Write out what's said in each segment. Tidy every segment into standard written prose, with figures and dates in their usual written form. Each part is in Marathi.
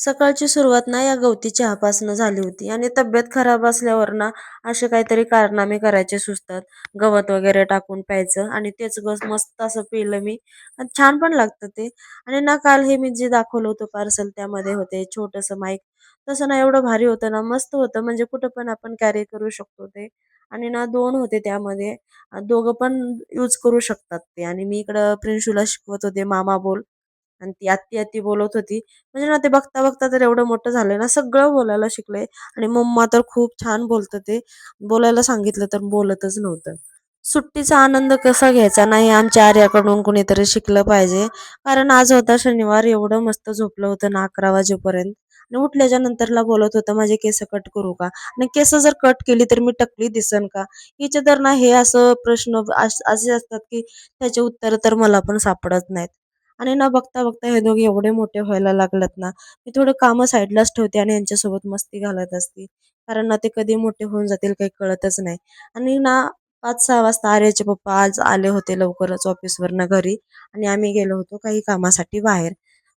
सकाळची सुरुवात ना या गवती चहापासून झाली होती आणि तब्येत खराब असल्यावर ना असे काहीतरी कारनामे करायचे सुचतात. गवत वगैरे टाकून प्यायचं आणि तेच मस्त असं पिलं मी आणि छान पण लागतं ते. आणि ना काल हे मी जे दाखवलं होतं पार्सल त्यामध्ये होते छोटंसं माईक. तसं ना एवढं भारी होतं ना मस्त होतं म्हणजे कुठं पण आपण कॅरी करू शकतो ते. आणि ना 2 होते त्यामध्ये. दोघं पण यूज करू शकतात ते आणि मी इकडं प्रिन्शूला शिकवत होते मामा बोल आणि ती आत्ती-आत्ती बोलत होती. म्हणजे ना ते बघता-बघता तर एवढं मोठं झालंय ना, सगळं बोलायला शिकलंय आणि मम्मा तर खूप छान बोलतं ते. बोलायला सांगितलं तर बोलतच नव्हतं. सुट्टीचा आनंद कसा घ्यायचा नाही आमच्या आर्याकडून कुणीतरी शिकलं पाहिजे. कारण आज होता शनिवार, एवढं मस्त झोपलं होतं ना 11 वाजेपर्यंत आणि उठल्याच्या नंतरला बोलत होतं, "माझे केस कट करू का?" आणि केस जर कट केली तर मी टकली दिसन का? हिचे तर ना हे असं प्रश्न असे असतात, की त्याचे उत्तर तर मला पण सापडत नाहीत. आणि ना बघता-बघता हे दोघे एवढे मोठे व्हायला लागलेत ना, मी थोडं कामं साईडलाच ठेवते आणि यांच्यासोबत मस्ती घालत असते. कारण ना ते कधी मोठे होऊन जातील काही कळतच नाही. आणि ना 5-6 वाजता आर्याचे पप्पा आज आले होते लवकरच ऑफिसवरनं घरी आणि आम्ही गेलो होतो काही कामासाठी बाहेर.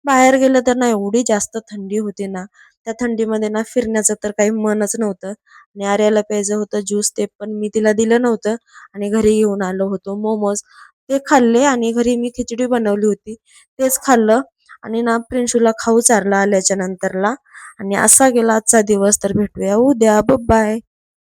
बाहेर गेलं तर ना एवढी जास्त थंडी होती ना, त्या थंडीमध्ये ना फिरण्याचं तर काही मनच नव्हतं आणि आर्याला प्यायचं होतं ज्यूस ते पण मी तिला दिलं नव्हतं आणि घरी घेऊन आलो होतो मोमोज. ते खाल्ले आणि घरी मी खिचडी बनवली होती. तेच खाल्लं आणि ना प्रिन्शूला खाऊ चारला आल्याच्या नंतरला आणि असा गेला आजचा दिवस. तर भेटूया उद्या. बाय.